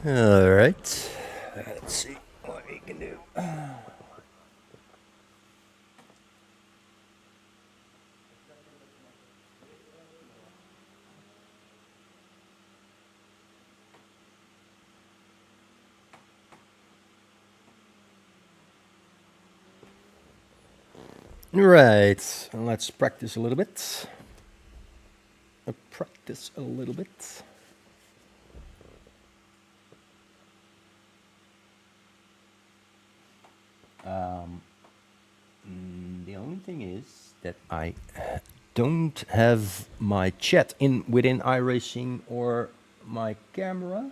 All right. Let's see what we can do. Right. Let's practice a little bit. Practice a little bit. The only thing is that I don't have my chat in within iRacing or my camera.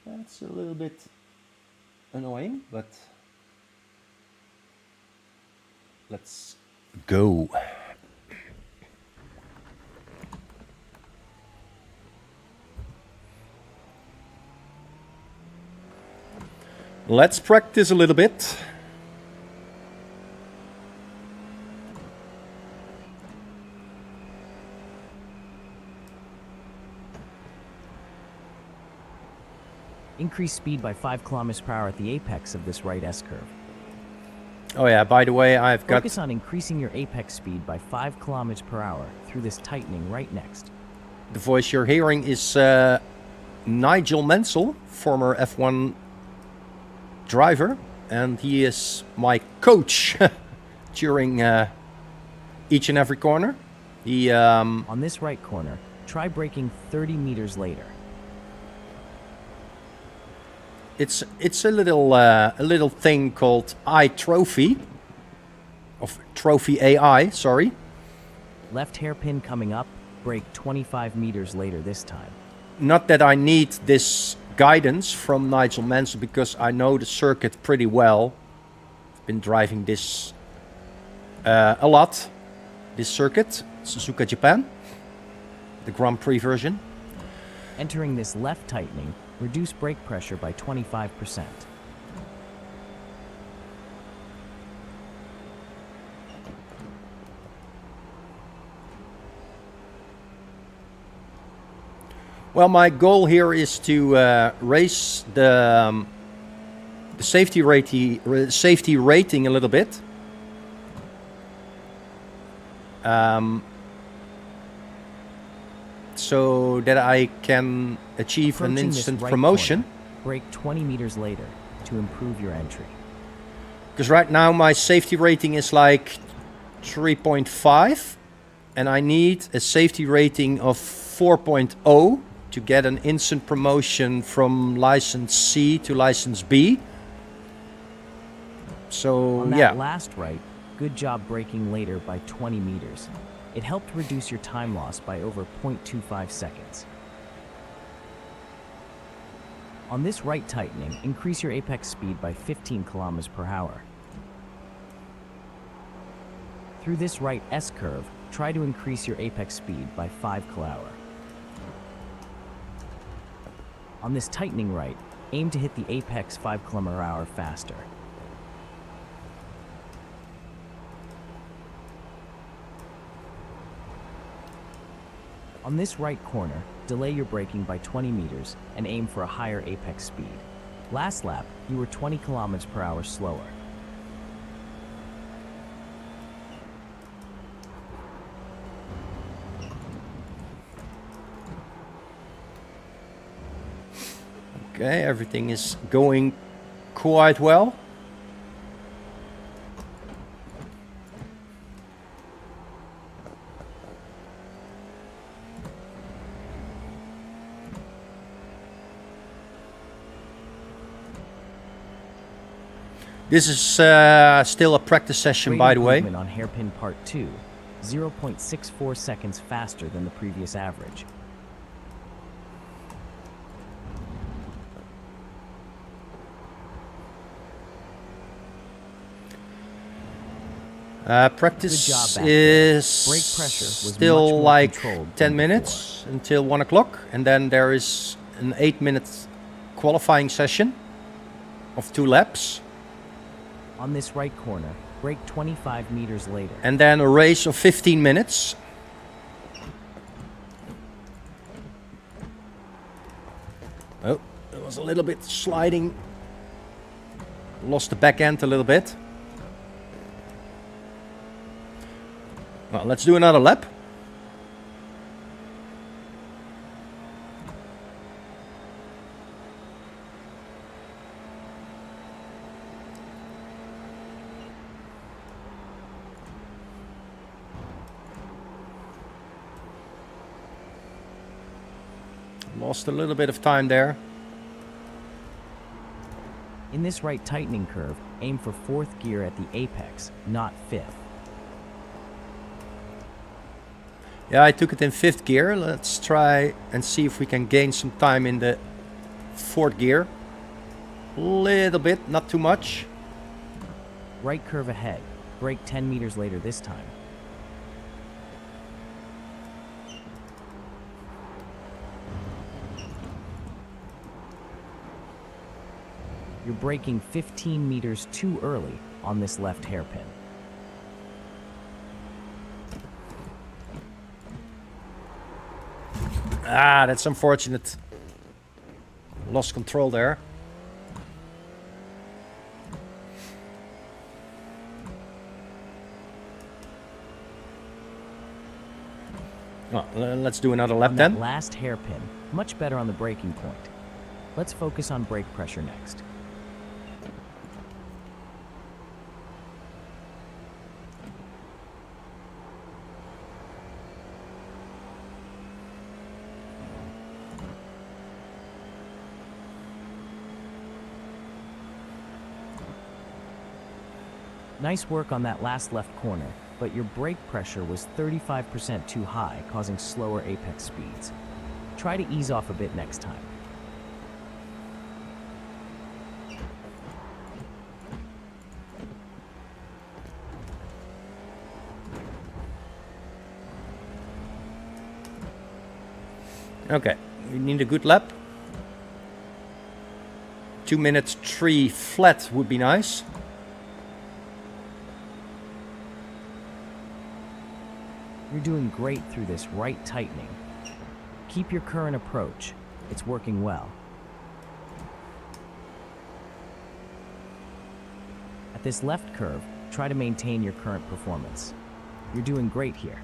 That's a little bit annoying, but let's go. Let's practice a little bit. Increase speed by 5 kilometers per hour at the apex of this right S-curve. Oh yeah, by the way, Focus on increasing your apex speed by 5 kilometers per hour through this tightening right next. The voice you're hearing is Nigel Mansell, former F1 driver, and he is my coach during each and every corner. He on this right corner, try braking 30 meters later. It's a little thing called iTrophy, of Trophy AI, sorry. Left hairpin coming up, brake 25 meters later this time. Not that I need this guidance from Nigel Mansell because I know the circuit pretty well. I've been driving this a lot. This circuit, Suzuka Japan, the Grand Prix version. Entering this left tightening, reduce brake pressure by 25%. Well, my goal here is to raise the safety rating a little bit. So that I can achieve an instant promotion. Corner, brake 20 meters later to improve your entry. Because right now my safety rating is like 3.5 and I need a safety rating of 4.0 to get an instant promotion from license C to license B. So on that yeah. last right, good job braking later by 20 meters. It helped reduce your time loss by over 0.25 seconds. On this right tightening, increase your apex speed by 15 kilometers per hour. Through this right S-curve, try to increase your apex speed by 5 km/h. On this tightening right, aim to hit the apex 5 km/h faster. On this right corner, delay your braking by 20 meters and aim for a higher apex speed. Last lap, you were 20 km/h slower. Okay, everything is going quite well. This is still a practice session, by the way. On hairpin part 2, 0.64 seconds faster than the previous average. Practice is still like 10 minutes until 1 o'clock, and then there is an 8-minute qualifying session of 2 laps. On this right corner, brake 25 meters later. And then a race of 15 minutes. Oh. was a little bit sliding. Lost the back end a little bit. Well, let's do another lap. Lost a little bit of time there. In this right tightening curve, aim for 4th gear at the apex, not 5th. Yeah, I took it in 5th gear. Let's try and see if we can gain some time in the 4th gear. Little bit, not too much. Right curve ahead. Brake 10 meters later this time. You're braking 15 meters too early on this left hairpin. Ah, that's unfortunate. Lost control there. Well, let's do another lap On then. that last hairpin, much better on the braking point. Let's focus on brake pressure next. Nice work on that last left corner, but your brake pressure was 35% too high, causing slower apex speeds. Try to ease off a bit next time. Okay, we need a good lap. 2 minutes 3 flat would be nice. You're doing great through this right tightening. Keep your current approach. It's working well. At this left curve, try to maintain your current performance. You're doing great here.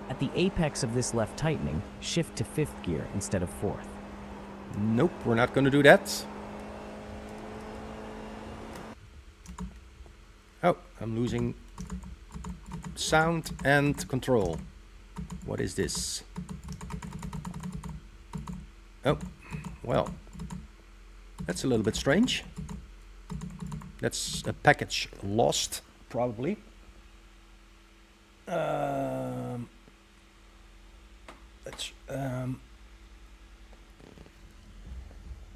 At the apex of this left tightening, shift to 5th gear instead of 4th. Nope, we're not going to do that. Oh, I'm losing sound and control. What is this? Oh, well, that's a little bit strange. That's a package lost, probably. Let's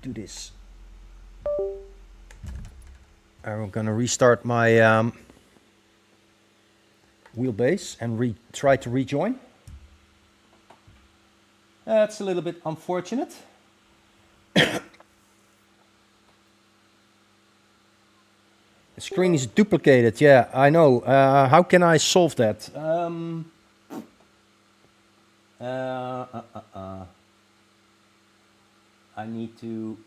do this. I'm gonna restart my wheelbase and try to rejoin. That's a little bit unfortunate. The screen is duplicated. Yeah, I know. How can I solve that? I need to.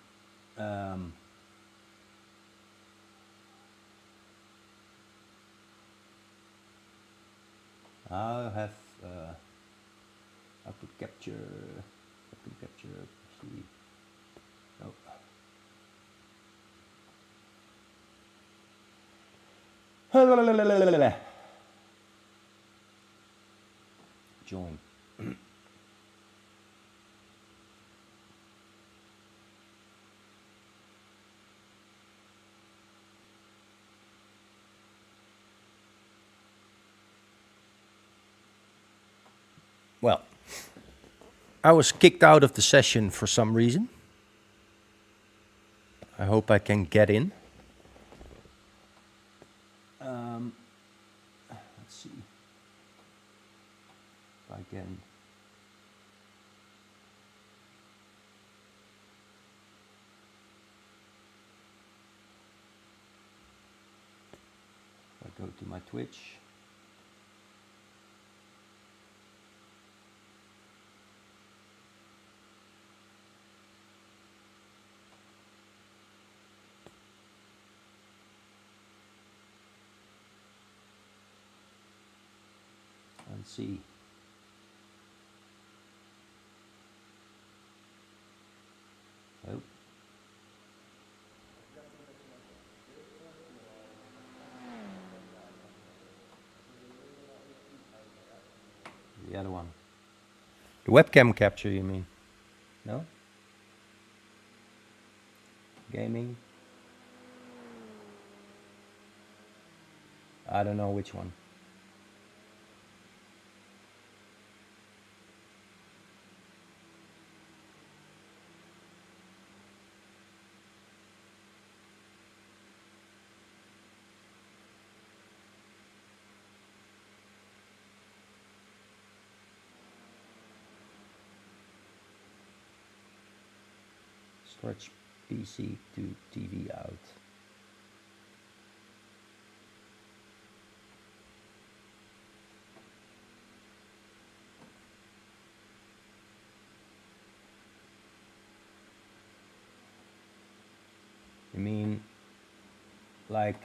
I have output capture. See. Oh. Join. Well, I was kicked out of the session for some reason. I hope I can get in. Let's see if I can. If I go to my Twitch. see. Oh. The other one. The webcam capture, you mean? No? Gaming? I don't know which one. Stretch PC to TV out. You mean like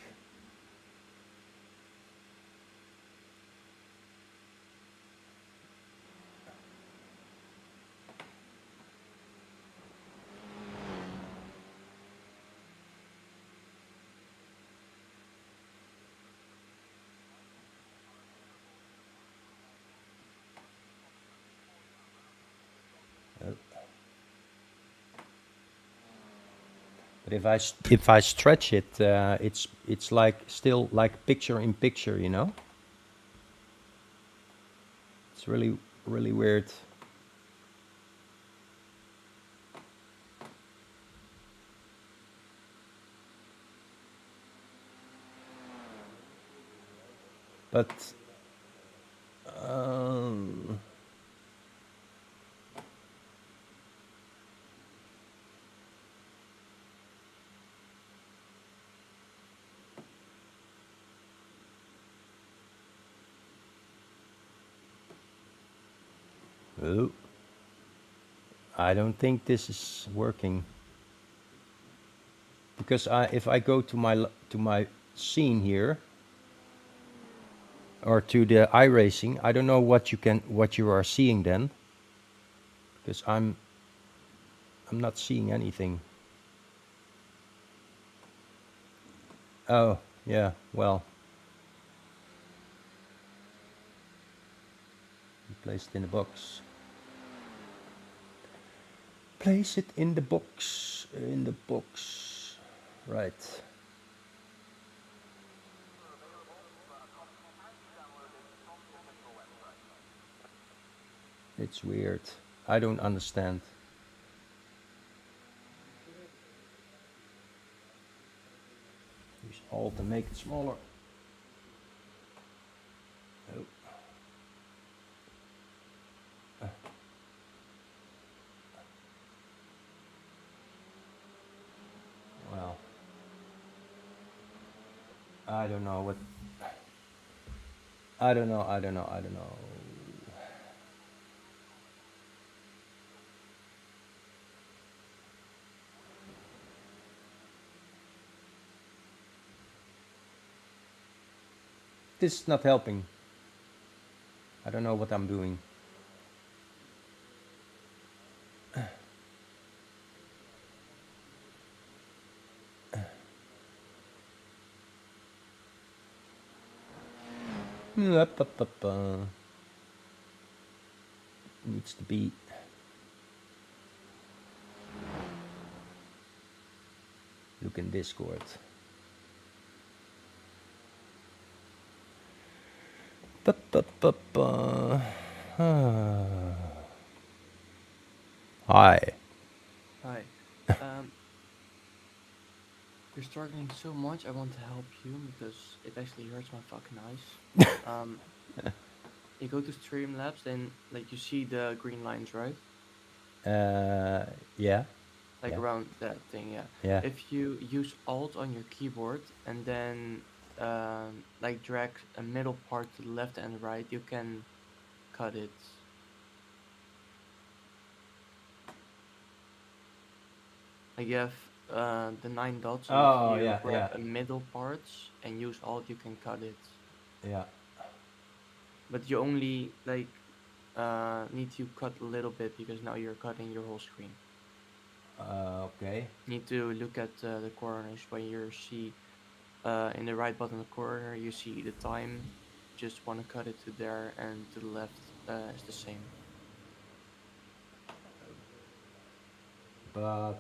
but if I stretch it, it's like still like picture in picture, you know. It's really weird. But oh, I don't think this is working because if I go to my scene here or to the iRacing, I don't know what you are seeing then because I'm not seeing anything. Oh, yeah, well, place it in the box. Place it in the box. In the box. Right. It's weird. I don't understand. Use Alt to make it smaller. Oh. Well, I don't know what. I don't know. This is not helping. I don't know what I'm doing. Needs to be. Look in Discord. Hi. Hi. You're struggling so much. I want to help you because it actually hurts my fucking eyes. You go to Streamlabs, then like you see the green lines, right? Yeah. Like Yeah. around that thing, yeah. Yeah. If you use Alt on your keyboard and then like drag a middle part to the left and right, you can cut it. Like you have the 9 dots, and if Oh, you yeah, grab yeah. a middle part and use Alt, you can cut it. Yeah. but you only like need to cut a little bit because now you're cutting your whole screen. Okay. Need to look at the corners when you see in the right bottom corner you see the time. Just want to cut it to there, and to the left is the same. But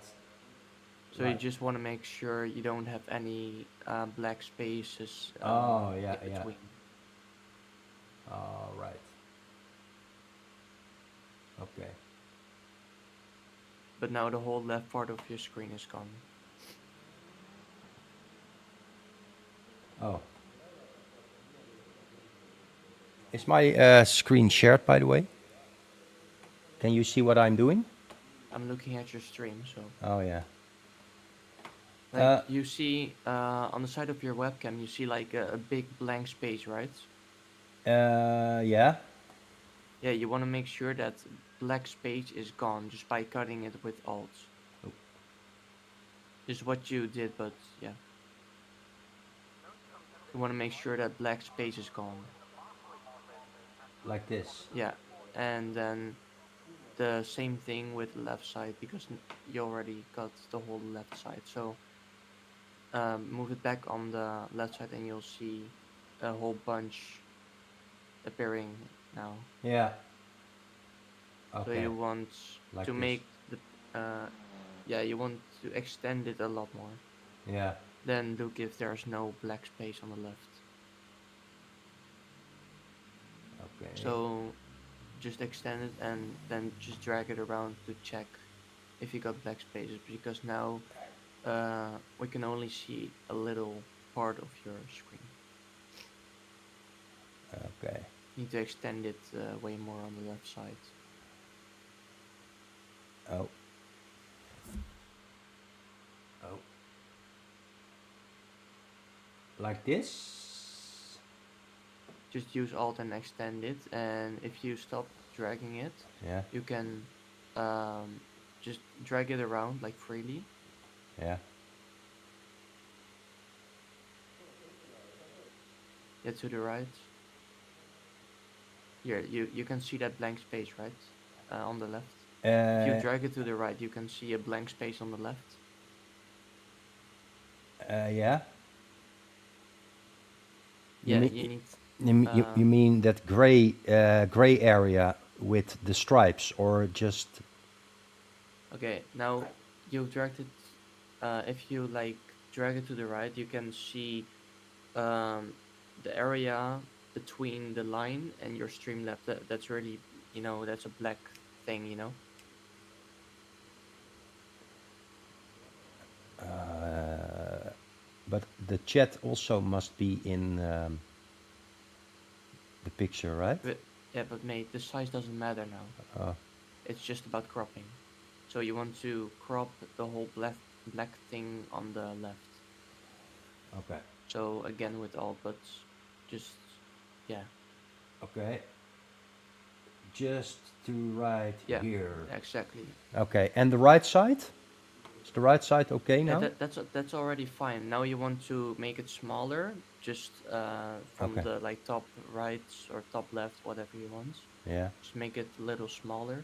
So you just want to make sure you don't have any black spaces oh yeah, in yeah. between. All right. Okay. But now the whole left part of your screen is gone. Oh. Is my screen shared, by the way? Can you see what I'm doing? I'm looking at your stream, so Oh yeah. like you see on the side of your webcam, you see like a big blank space, right? Yeah. Yeah, you want to make sure that black space is gone just by cutting it with Alt. Oh. Just what you did, but yeah. You want to make sure that black space is gone. Like this. Yeah, and then the same thing with the left side because you already cut the whole left side. So move it back on the left side and you'll see a whole bunch appearing now. Yeah. So Okay. you want Like to this. make the yeah, you want to extend it a lot more. Yeah. Then look if there's no black space on the left. Okay. So just extend it and then just drag it around to check if you got black spaces, because now we can only see a little part of your screen. Okay. Need to extend it way more on the left side. Oh. Oh. Like this? Just use Alt and extend it, and if you stop dragging it, Yeah. you can just drag it around like freely. Yeah. Yeah, to the right. Here, you can see that blank space, right? On the left. If you drag it to the right, you can see a blank space on the left. Yeah. Yeah, mean- you need. You mean that gray area with the stripes, or just? Okay, now you dragged it. If you like drag it to the right, you can see the area between the line and your Streamlab. That's really, that's a black thing. But the chat also must be in the picture, right? But mate, the size doesn't matter now. Oh. It's just about cropping. So you want to crop the whole black thing on the left. Okay. So again with Alt, but just, yeah. Okay. Just to right Yeah, here. exactly. Okay, and the right side? Is the right side okay now? Yeah, that's already fine. Now you want to make it smaller, just from Okay. the like top right or top left, whatever you want. Yeah. Just make it a little smaller.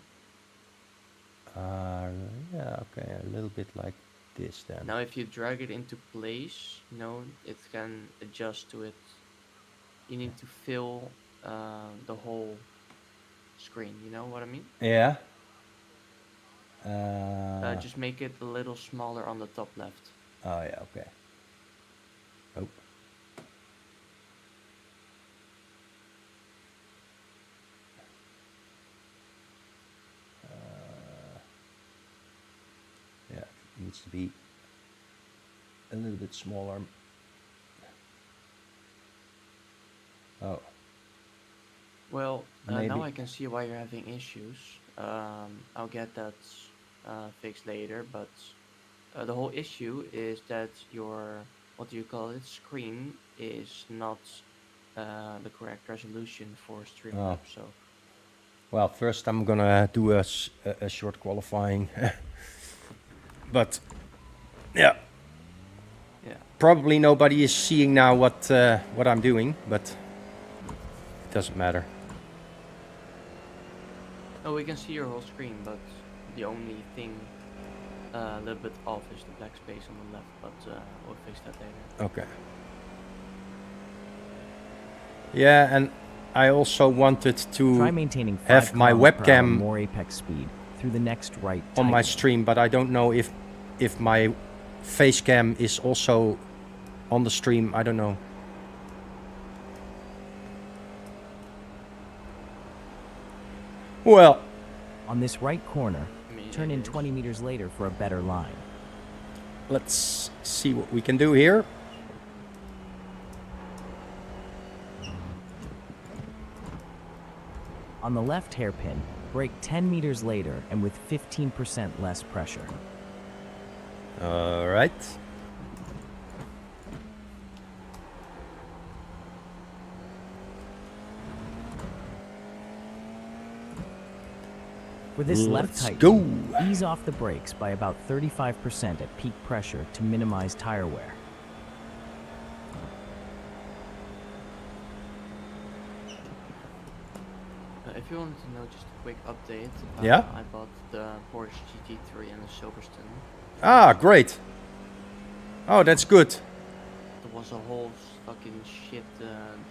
Yeah, okay, a little bit like this then. Now if you drag it into place, it can adjust to it. You need to fill the whole screen, you know what I mean? Yeah. Just make it a little smaller on the top left. Oh yeah, okay. Oh. Yeah, it needs to be a little bit smaller. Oh. Well, Maybe. now I can see why you're having issues. I'll get that fixed later, but the whole issue is that your, what do you call it, screen is not the correct resolution for Streamlabs. So Well, first I'm gonna do a short qualifying. But yeah, yeah, probably nobody is seeing now what I'm doing, but it doesn't matter. Oh, we can see your whole screen, but the only thing a little bit off is the black space on the left, but we'll fix that later. Okay. Yeah, and I also wanted Try to maintaining 5 have my kilometers per hour webcam more apex speed through the next right on my tightening. stream, but I don't know if my face cam is also on the stream. I don't know. Well, On this right corner, I mean, turn it in is. 20 meters later for a better line. let's see what we can do here. On the left hairpin, brake 10 meters later and with 15% less pressure. All right. For this left Let's tightening, go. ease off the brakes by about 35% at peak pressure to minimize tire wear. If you wanted to know just a quick update, Yeah? I bought the Porsche GT3 and the Silverstone. Ah, great. Oh, that's good. There was a whole fucking shit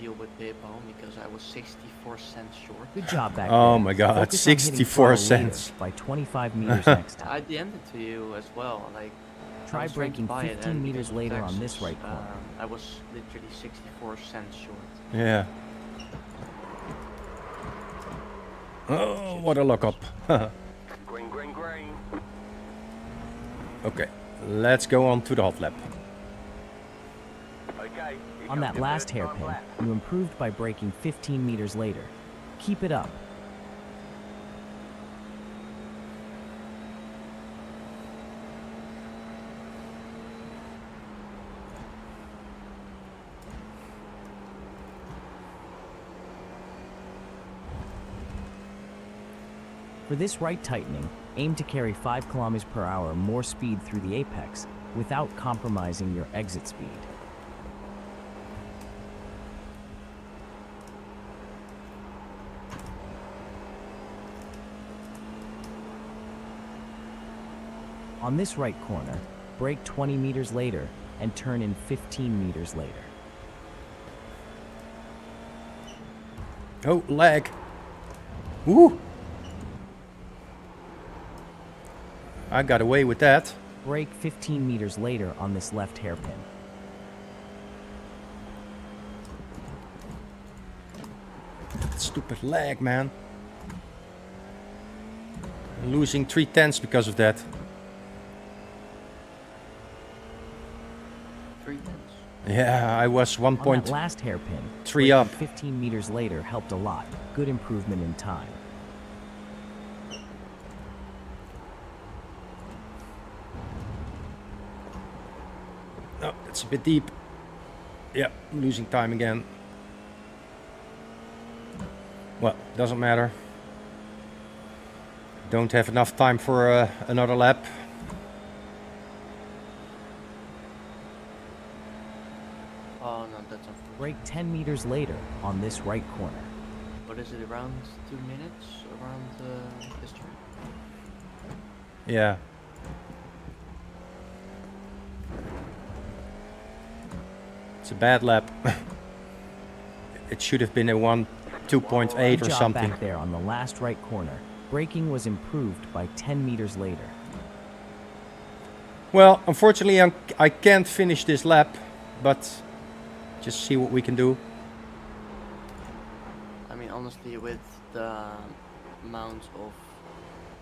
deal with PayPal because I was 64 cents short. Good job back Oh there. my God, Focus on hitting 64 throttle leader cents. by 25 meters next time. I DM'd it to you as well. Like, I Try was trying to braking buy it, 15 and meters because of later on this taxes, right corner. I was literally 64 cents short. Yeah. Oh, what a lockup. Green, green, green. Okay, let's go on to the hot lap. Okay. here On comes that your last first time hairpin, lap. you improved by braking 15 meters later. Keep it up. For this right tightening, aim to carry 5 kilometers per hour more speed through the apex without compromising your exit speed. On this right corner, brake 20 meters later and turn in 15 meters later. Oh, lag. Woo! I got away with that. Brake 15 meters later on this left hairpin. Stupid lag, man. Losing 3/10 because of that. 3 tenths. Yeah, I was On that 1.3 last hairpin, up. braking 15 meters later helped a lot. Good improvement in time. Oh, it's a bit deep. Yeah, losing time again. Well, doesn't matter. Don't have enough time for another lap. Oh no, that's unfortunate. Brake 10 meters later on this right corner. What is it, around 2 minutes around this turn? Yeah. It's a bad lap. It should have been a 2.8 Good or job something. back there on the last right corner. Braking was improved by 10 meters later. Well, unfortunately, I can't finish this lap, but just see what we can do. I mean, honestly, with the amount of,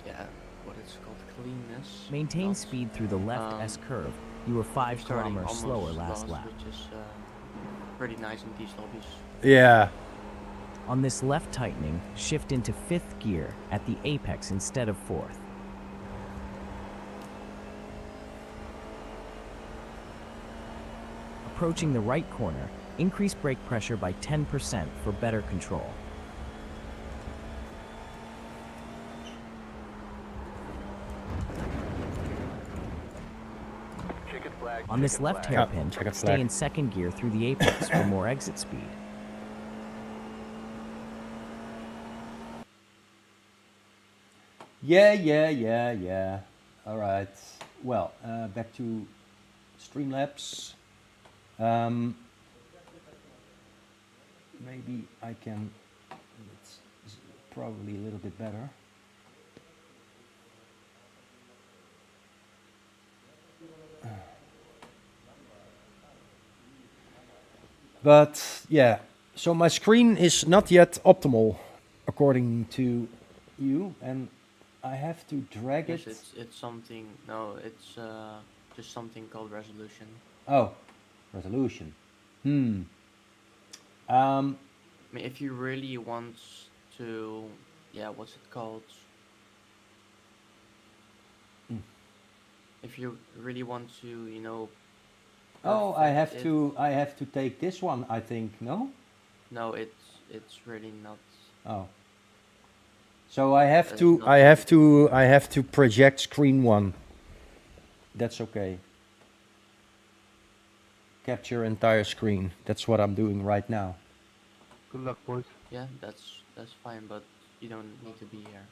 yeah, what it's called, cleanness. Maintain not- speed through the left Um, S curve. You were 5 you're starting kilometers almost slower last lap. which is pretty nice in these lobbies. Yeah. On this left tightening, shift into 5th gear at the apex instead of 4th. Approaching the right corner, increase brake pressure by 10% for better control. Checkered flag. On this checkered left flag. hairpin, checkered stay flag. in 2nd gear through the apex for more exit speed. Yeah. All right. Well, back to Streamlabs. Maybe I can. It's probably a little bit better. But yeah, so my screen is not yet optimal according to you, and I have to drag Yes, it. it's something. No, it's just something called resolution. Oh, resolution. Um, I mean, if you really want to, yeah, what's it called? Mm. If you really want to, you know, oh, perfect it. I have to take this one, I think. No. No, it's really not. Oh. So I have That is to, not something. I have to project screen one. That's okay. Capture entire screen. That's what I'm doing right now. Good luck, boys. Yeah, that's fine, but you don't need to be here.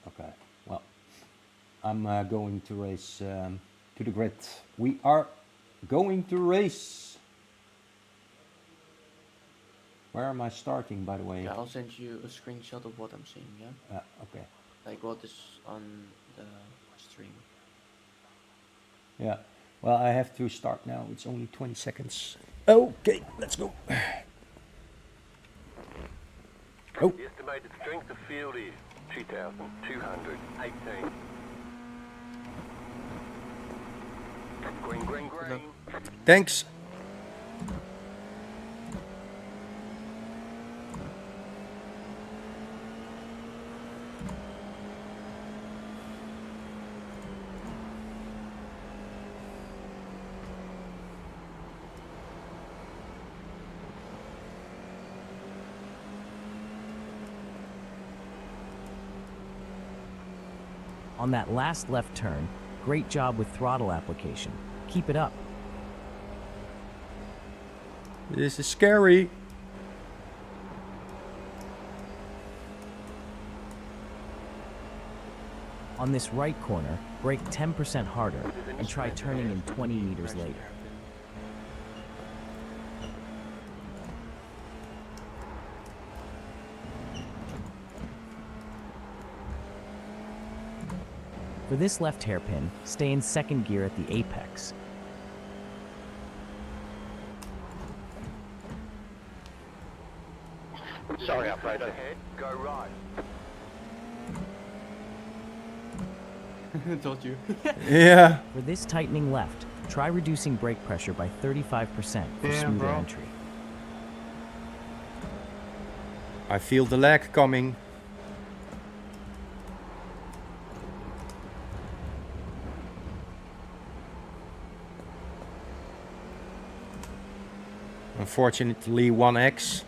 Okay. Well, I'm going to race to the grid. We are going to race. Where am I starting, by the way? Yeah, I'll send you a screenshot of what I'm seeing. Yeah, Okay. like what is on the stream. Yeah. Well, I have to start now. It's only 20 seconds. Okay, let's go. Oh. The estimated strength of field is 2,218. Green. Thanks. On that last left turn, great job with throttle application. Keep it up. This is scary. On this right corner, brake 10% harder and try turning in 20 meters later. For this left hairpin, stay in second gear at the apex. Sorry, operator. Ahead, go right. Told you. Yeah. For this tightening left, try reducing brake pressure by 35% for Damn, smoother bro. entry. I feel the lag coming. Unfortunately, 1x.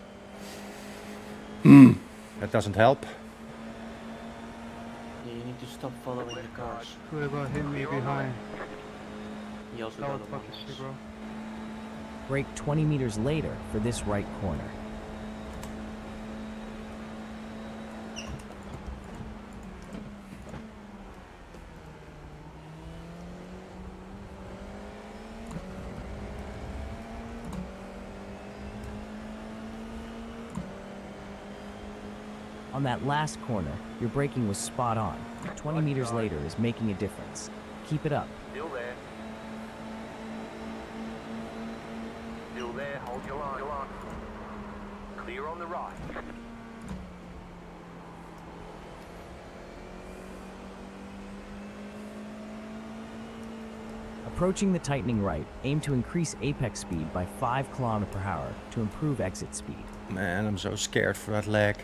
That doesn't help. Yeah, you need to stop following the cars. Could have got hit me behind. He also That got was a fucking 1x. shit, bro. Brake 20 meters later for this right corner. On that last corner, your braking was spot on. 20 meters later is making a difference. Keep it up. Still there. Still there, hold your line. Clear on the right. Approaching the tightening right, aim to increase apex speed by 5 km/h to improve exit speed. Man, I'm so scared for that lag.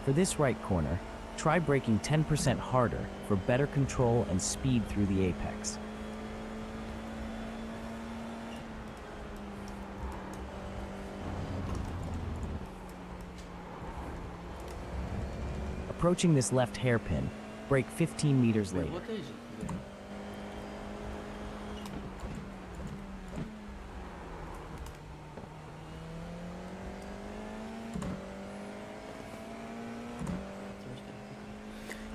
For this right corner, try braking 10% harder for better control and speed through the apex. Approaching this left hairpin, brake 15 meters Wait, later. what is it today?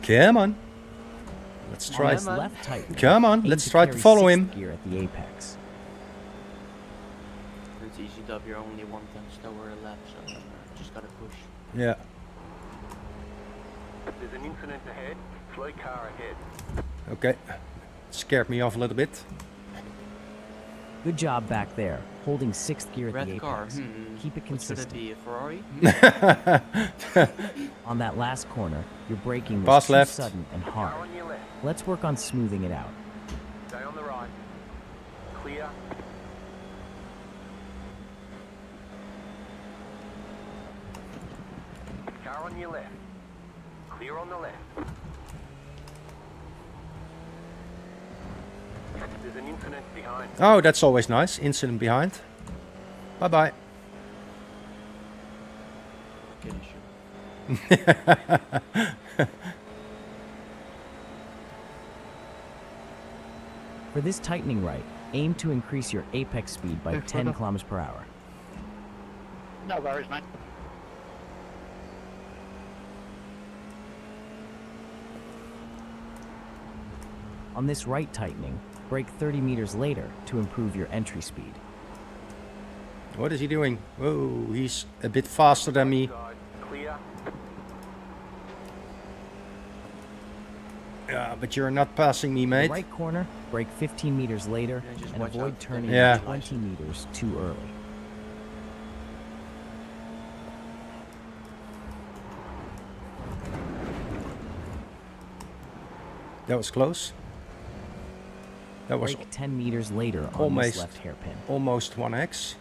Come on. Let's On try. this left tightening, Come on, aim let's to try to carry follow sixth him. gear at the apex. It's easy dub, you're only 1/10 slower a lap, so just gotta push. Yeah. There's an incident ahead. Slow car ahead. Okay. Scared me off a little bit. Good job back there, holding sixth gear at the Red apex. car, Keep it What should it consistent. be, a Ferrari? On that last corner, your braking was Boss too left. sudden and Car hard. on your left. Let's work on smoothing it out. Stay on the right. Clear. Car on your left. Clear on the left. There's an incident behind. Oh, that's always nice. Incident behind. Bye bye. Get issue. For this tightening right, aim to increase your apex speed by 10 kilometers per hour. No worries, mate. On this right tightening, brake 30 meters later to improve your entry speed. What is he doing? Whoa, he's a bit faster than me. Side. Clear. Yeah, but you're not passing me, The mate. right corner, brake 15 meters later, Yeah, just and watch avoid out. turning Yeah. 20 meters too early. That was close. That was Brake 10 meters later on Almost. this left hairpin. almost 1x.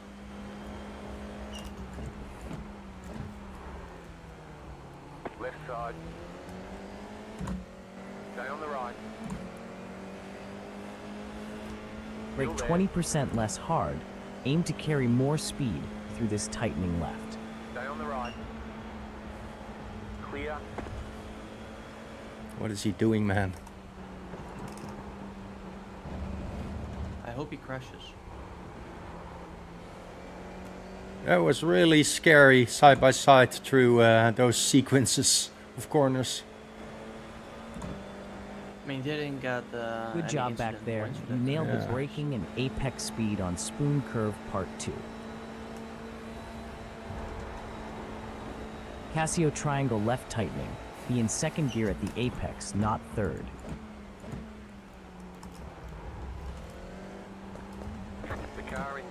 Left side. Stay on the right. Brake Still there. 20% less hard. Aim to carry more speed through this tightening left. Stay on the right. Clear. What is he doing, man? I hope he crashes. That was really scary side by side through those sequences of corners. I mean, he didn't get Good any job back incident there. points for You that. nailed the Yeah. braking and apex speed on Spoon Curve Part 2. Casio Triangle left tightening. Be in second gear at the apex, not third. The car in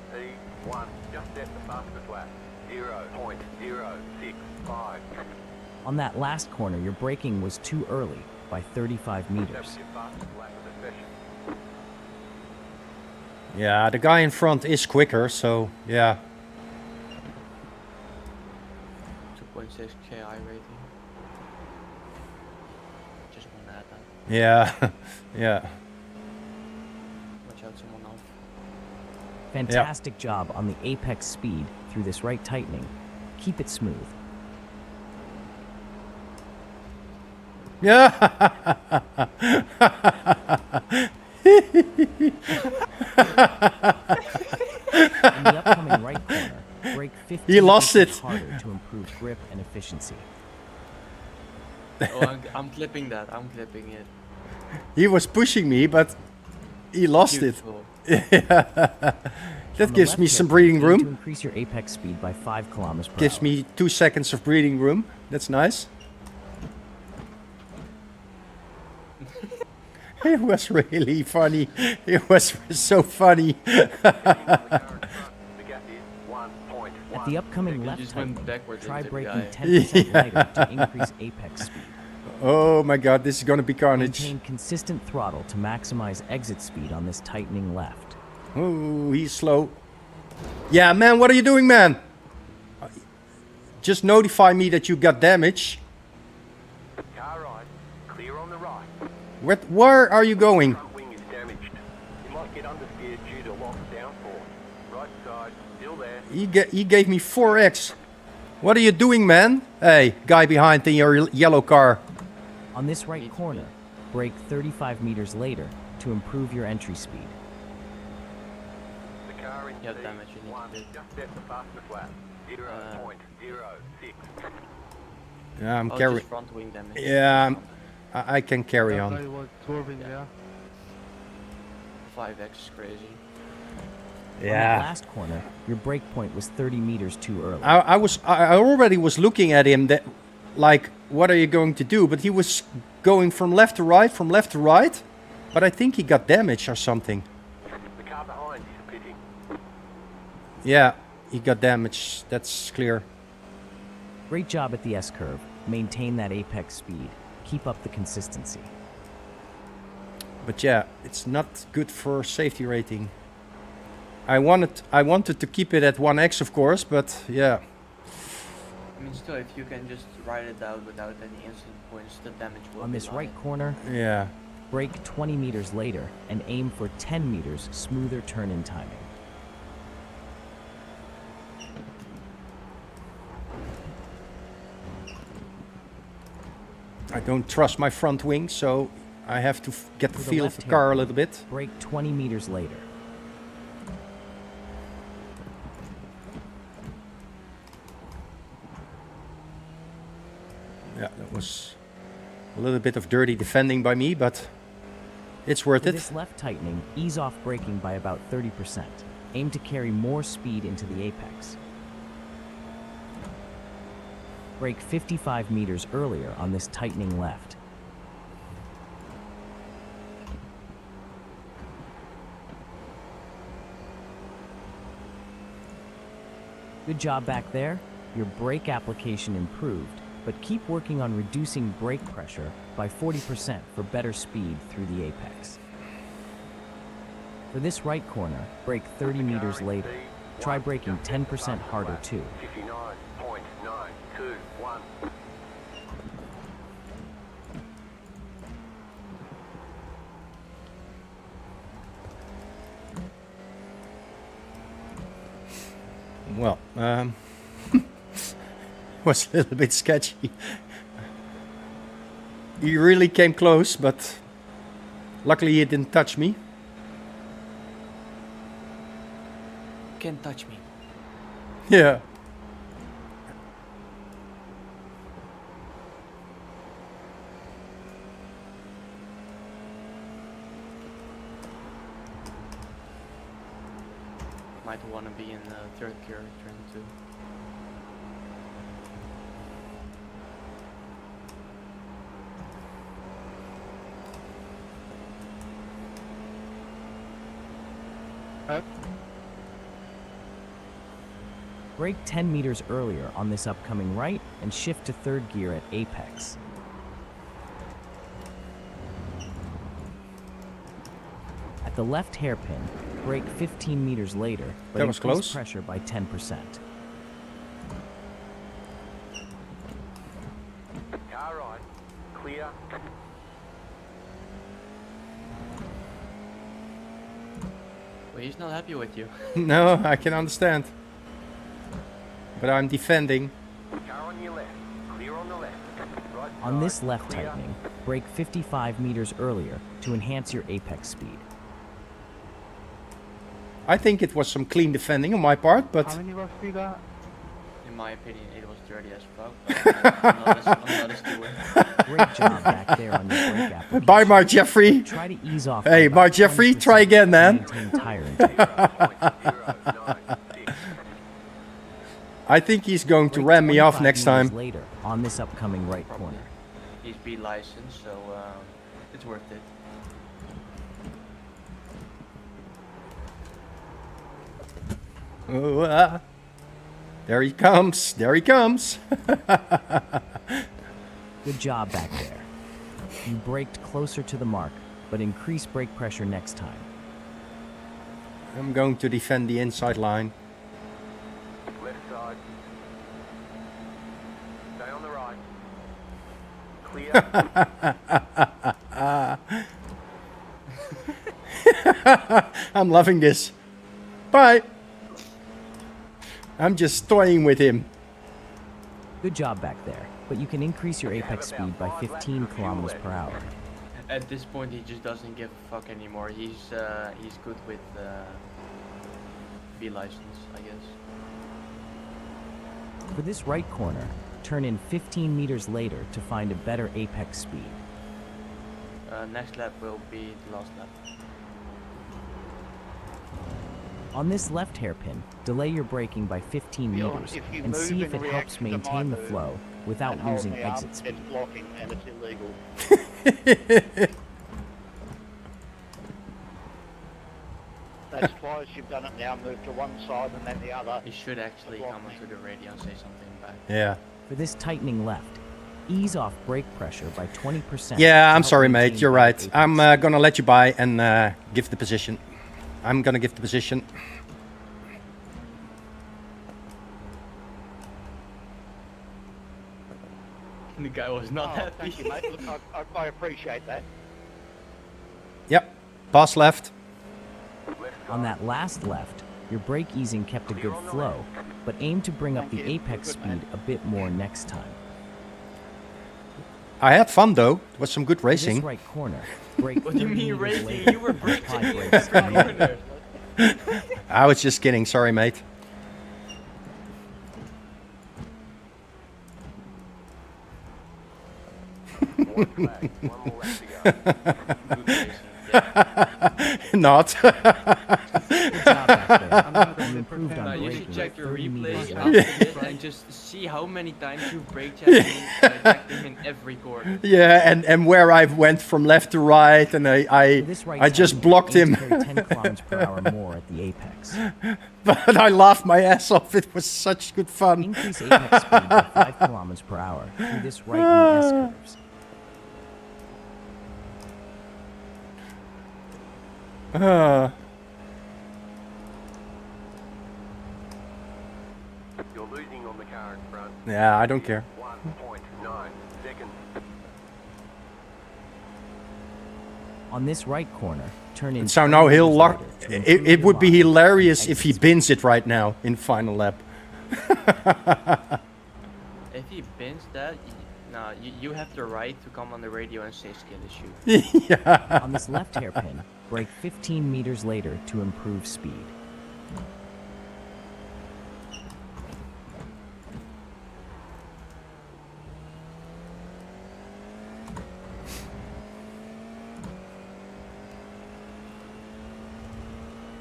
P1 just set the fastest lap. 0.065. On that last corner, your braking was too early by 35 That was meters. your fastest lap of the session. Yeah, the guy in front is quicker, so yeah. 2.6 KI rating. Just want to add that. Yeah, yeah. Watch out, someone else. Fantastic job on the apex speed through this right tightening. Keep it smooth. Yeah. In the upcoming right corner, brake 15 He lost it. harder to improve grip and efficiency. Oh, I'm clipping that. I'm clipping it. He was pushing me, but he lost Beautiful. it. That On the gives left me some hairpin, breathing aim to room. increase your apex speed by 5 kilometers per Gives hour. me 2 seconds of breathing room. That's nice. It was really funny. It was so funny. The car in front, the gap is 1.1. At the upcoming You left just went tightening, backwards try into the braking guy. 10% lighter to increase apex speed. Oh my god, this is gonna be carnage. Maintain consistent throttle to maximize exit speed on this tightening left. Oh, he's slow. Yeah, man, what are you doing, man? Just notify me that you got damage. Car right. Clear on the right. Where are you going? Front wing is damaged. You might get understeered due to lost downforce. Right side. Still there. He gave me 4x. What are you doing, man? Hey, guy behind in your yellow car. On this right Needs corner, brake 35 meters later to improve your entry speed. The car in Yeah, damage, you need P1 to do. just set the fastest lap. 0.06. Yeah, I'm Oh, carrying. just front wing damage. Yeah, I can carry That on. guy was swerving, yeah. 5x is crazy. On that last corner, your brake point was 30 meters too early. I already was looking at him that, like, what are you going to do? But he was going from left to right, from left to right. But I think he got damaged or something. The car behind is pitting. Yeah, he got damaged. That's clear. Great job at the S-curve. Maintain that apex speed. Keep up the consistency. But yeah, it's not good for safety rating. I wanted to keep it at 1x, of course, but yeah. I mean, still, if you can just ride it out without any incident points, the damage will On be this light. right corner, Yeah. brake 20 meters later and aim for 10 meters smoother turn-in timing. I don't trust my front wing, so I have to get the For the feel of left the car a hairpin, little bit. Brake 20 meters later. Yeah, that was a little bit of dirty defending by me, but it's worth For it. this left tightening, ease off braking by about 30%. Aim to carry more speed into the apex. Brake 55 meters earlier on this tightening left. Good job back there. Your brake application improved, but keep working on reducing brake pressure by 40% for better speed through the apex. For this right corner, brake 30 meters later. Try braking 10% harder too. 59.921. Well, was a little bit sketchy. He really came close, but luckily he didn't touch me. Can't touch me. Yeah. Might want to be in the third gear turn too. Brake 10 meters earlier on this upcoming right and shift to third gear at apex. At the left hairpin, brake 15 meters later, but That was increase close. pressure by 10%. Car right. Clear. Well, he's not happy with you. No, I can understand. But I'm defending. Car on your left. Clear on the left. Right On this side, left clear. tightening, brake 55 meters earlier to enhance your apex speed. I think it was some clean defending on my part, How but many bucks we got? In my opinion, it was dirty as fuck. But I'm not a steward. Great job back there on your brake application. bye, Mark Jeffrey. Try to ease off. Hey, by Mark about Jeffrey, 20% try again, to man. maintain tire intake. 0.096. I think he's going to Brake ram me off 25 next meters time. later on this upcoming right corner. He's B licensed, so it's worth it. Oh, there he comes. There he comes. Good job back there. You braked closer to the mark, but increase brake pressure next time. I'm going to defend the inside line. Left side. Stay on the right. Clear. I'm loving this. Bye. I'm just toying with him. Good job back there, but you can increase your apex speed by 15 kilometers per hour. At this point, he just doesn't give a fuck anymore. He's good with B license, I guess. For this right corner, turn in 15 meters later to find a better apex speed. next lap will be the last lap. On this left hairpin, delay your braking by 15 Bjorn, meters if you and move see if in it helps reaction to my maintain the move flow without and hold losing me up, exit speed. It's blocking and it's illegal. That's twice you've done it now, moved to one side and then the other. You should actually Block come me. onto the radio and say something back. Yeah. For this tightening left, ease off brake pressure by 20%. Yeah, to I'm help sorry, maintain mate. You're better right. apex I'm speed. gonna let you by and give the position. I'm gonna give the position. The guy was not Oh, happy. thank you, mate. Look, I appreciate that. Yep. Pass left. On that last left, your brake easing kept a good flow, but aim to bring up Thank the you. apex Good man. speed a bit more next time. I had fun though. It was some good For this racing. right corner, brake What do you 30 mean meters racing? later You were and apply braking brakes every immediately. corner. I was just kidding. Sorry, mate. One flag. One more lap to go. Good racing. Yeah. Not. Good job back there. You improved No, on you braking should check your 30 meters replay later. after this and just see how many times you brake checked him in every corner. Yeah, and where I went from left to right, and For this right I just tightening, blocked aim him. to carry 10 kilometers per hour more at the apex. But I laughed my ass off. It was such good fun. Increase apex speed by 5 kilometers per hour through this right in the S curves. You're losing on the car in front. Yeah, I don't care. 1.9 seconds. On this right corner, turn in. So now 20 he'll meters lock. later to It, improve it your would be line. hilarious if he Exit bins it right now in final lap. If he bins that, you have the right to come on the radio and say skill issue. Yeah. On this left hairpin, brake 15 meters later to improve speed.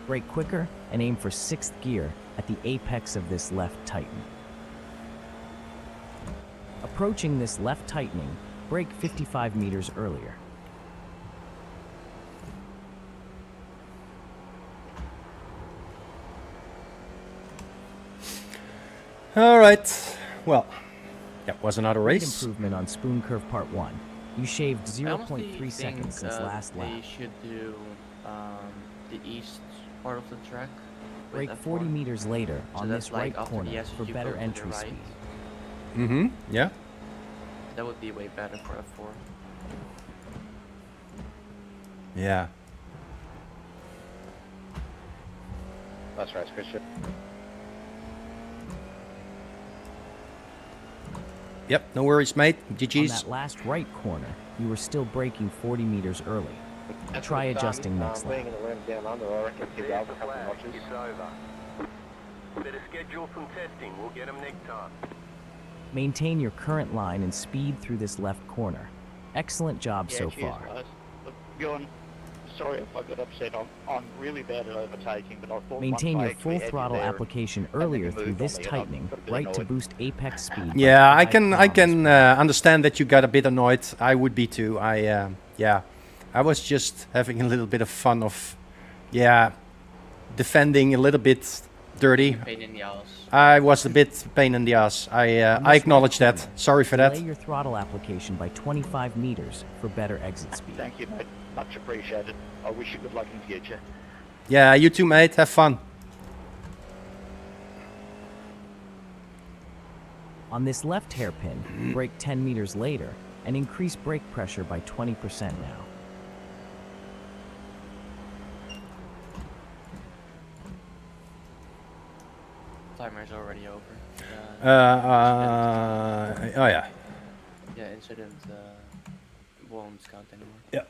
Brake quicker and aim for 6th gear at the apex of this left tighten. Approaching this left tightening, brake 55 meters earlier. All right. Well, that was another Great race. improvement on Spoon Curve Part 1. You shaved I honestly 0.3 think, seconds since last lap. They should do the east part of the track. with Brake F1. 40 meters later So on that's this like right after corner the S, for you better go to the entry right. speed. Mm-hmm. Yeah. That would be way better for F4. Yeah. That's right, Christian. Yep. No worries, mate. On GG's. that last right corner, you were still braking 40 meters early. Try adjusting next lap. Being in the room down under, I reckon give There's up the a couple flag. notches. It's over. Better schedule some testing. We'll get them next time. Maintain your current line and speed through this left corner. Excellent job Yeah, so cheers, far. guys. Look, Bjorn, sorry if I got upset. I'm really bad at overtaking, but I thought Maintain once I your actually full had you throttle there application then you earlier through moved this on me, and I tightening, got a bit right to annoyed. boost apex speed. by Yeah, I 5 can kilometers per hour. understand that you got a bit annoyed. I would be too. Yeah, I was just having a little bit of fun of, defending a little bit dirty. Pain in the ass. I was a bit pain in the ass. I acknowledge that. Sorry for that. Delay your throttle application by 25 meters for better exit speed. Thank you, mate. Much appreciated. I wish you good luck in the future. Yeah, you too, mate. Have fun. On this left hairpin, brake 10 meters later and increase brake pressure by 20% now. Timer's already over. Oh yeah. Yeah, incident won't count anymore. Yeah.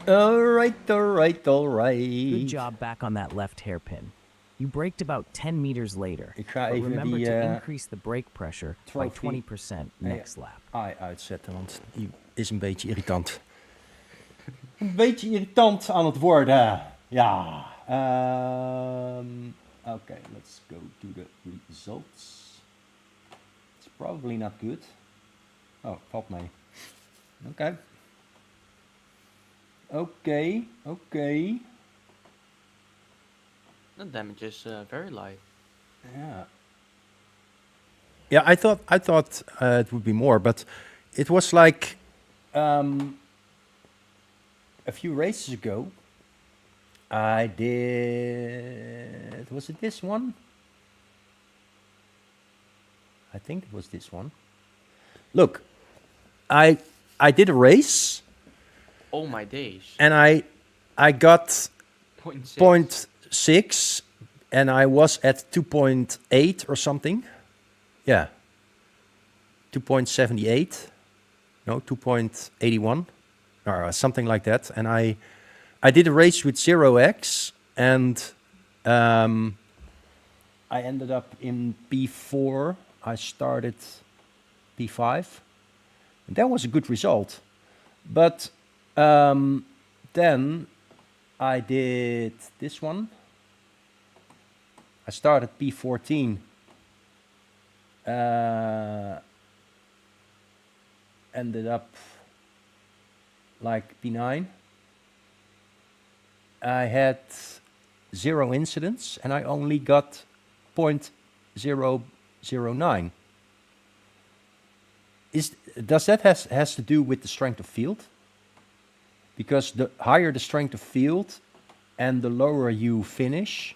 All right. Good job back on that left hairpin. You braked about 10 meters later, Ik ga but even remember die, to increase the brake pressure by trophy. 20% next lap. I uitzetten, want is een beetje irritant. Een beetje irritant aan het worden. Ja. Okay, let's go to the results. It's probably not good. Oh, valt mee. Okay. Okay. The damage is very light. Yeah. Yeah, I thought it would be more, but it was like a few races ago. I did. Was it this one? I think it was this one. Look, I did a race Oh my days. and I got 0.6. 0.6 and I was at 2.8 or something. Yeah. 2.78. No, 2.81 or something like that. And I did a race with 0x and I ended up in P4. I started P5. And that was a good result. But then I did this one. I started P14. Ended up like P9. I had 0 incidents and I only got 0.009. Does that has to do with the strength of field? Because the higher the strength of field and the lower you finish,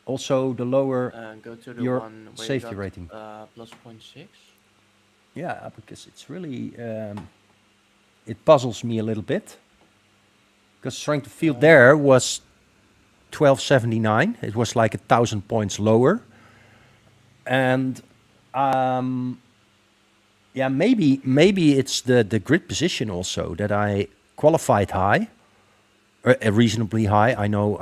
also the lower Go to the your one where safety you got, rating. plus 0.6. Yeah, because it's really it puzzles me a little bit. Because strength of field there was 1279. It was like 1,000 points lower. And yeah, maybe it's the grid position also that I qualified high, or reasonably high. I know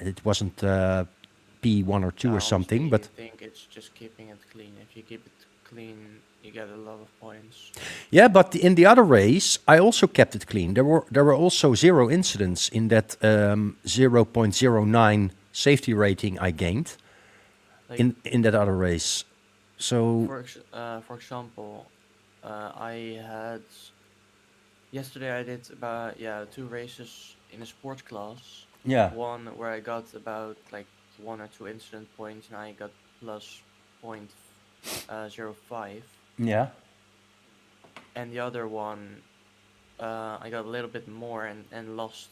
it wasn't P1 or 2 or something, but I think it's just keeping it clean. If you keep it clean, you get a lot of points. yeah. But in the other race, I also kept it clean. There were also 0 incidents in that 0.09 safety rating I gained Like, in that other race. So for example, I had yesterday I did about 2 races in a sports class. yeah, One where I got about like 1 or 2 incident points, and I got plus 0.05. yeah. And the other one, I got a little bit more and lost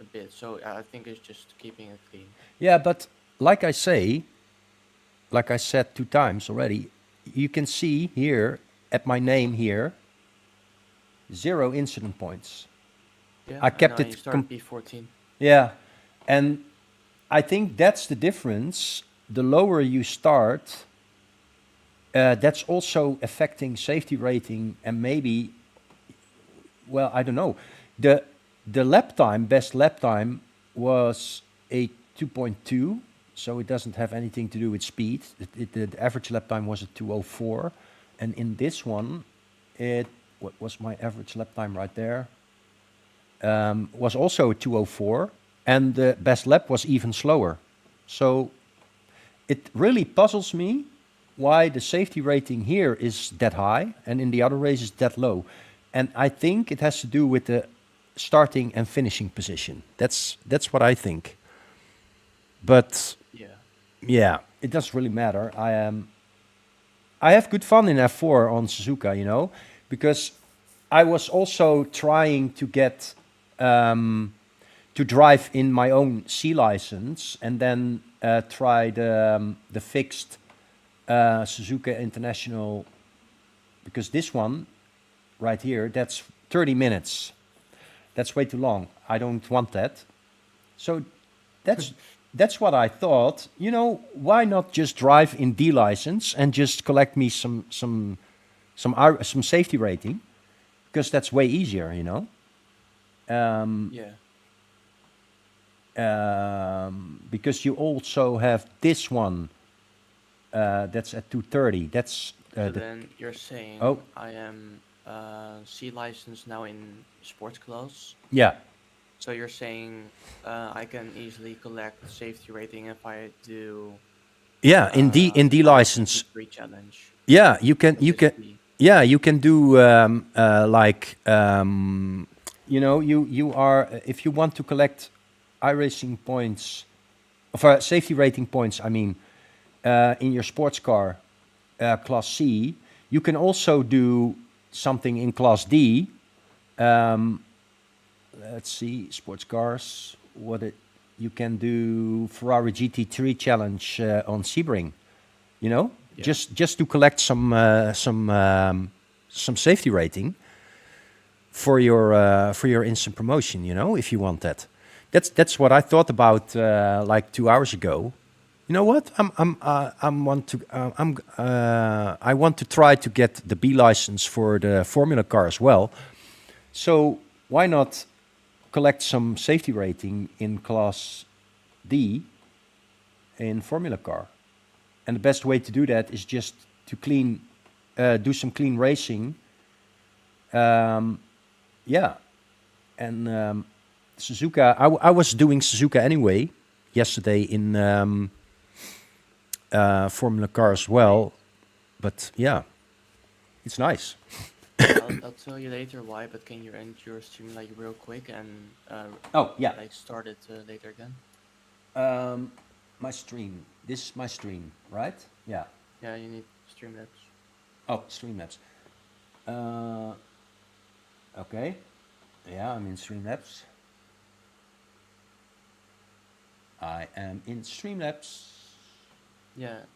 a bit. So I think it's just keeping it clean. Yeah, but like I said 2 times already, you can see here at my name here, 0 incident points. Yeah, I kept and now it you start P14. Yeah, and I think that's the difference. The lower you start, that's also affecting safety rating and maybe, well, I don't know. The best lap time was a 2.2, so it doesn't have anything to do with speed. The average lap time was a 2:04, and in this one, what was my average lap time right there? Was also a 2:04, and the best lap was even slower. So it really puzzles me why the safety rating here is that high and in the other races that low. And I think it has to do with the starting and finishing position. That's what I think. But yeah, it doesn't really matter. I have good fun in F4 on Suzuka, because I was also trying to get to drive in my own C license and then try the fixed Suzuka International, because this one right here, that's 30 minutes. That's way too long. I don't want that. So that's what I thought. Why not just drive in D license and just collect me some safety rating, because that's way easier, because you also have this one that's at 230. That's So then you're saying Oh. I am C license now in sports class. Yeah. So you're saying I can easily collect safety rating if I do Yeah, in D license. 3 challenge. Yeah, you can With you this can B. yeah, you can do like you are if you want to collect iRacing points of safety rating points, I mean, in your sports car class C, you can also do something in class D. Let's see, sports cars. You can do Ferrari GT3 challenge on Sebring. You know, Yeah. just to collect some safety rating for your instant promotion. You know, if you want that. That's what I thought about like 2 hours ago. You know what? I want to try to get the B license for the Formula car as well. So why not collect some safety rating in class D in Formula car? And the best way to do that is just to do some clean racing. Yeah, and Suzuka. I was doing Suzuka anyway yesterday in Formula car as well. But yeah, it's nice. I'll tell you later why, but can you end your stream like real quick and Oh yeah, like start it later again? my stream. This is my stream, right? Yeah. Yeah, you need Streamlabs. Oh, Streamlabs. Okay. Yeah, I'm in Streamlabs. I am in Streamlabs. Yeah,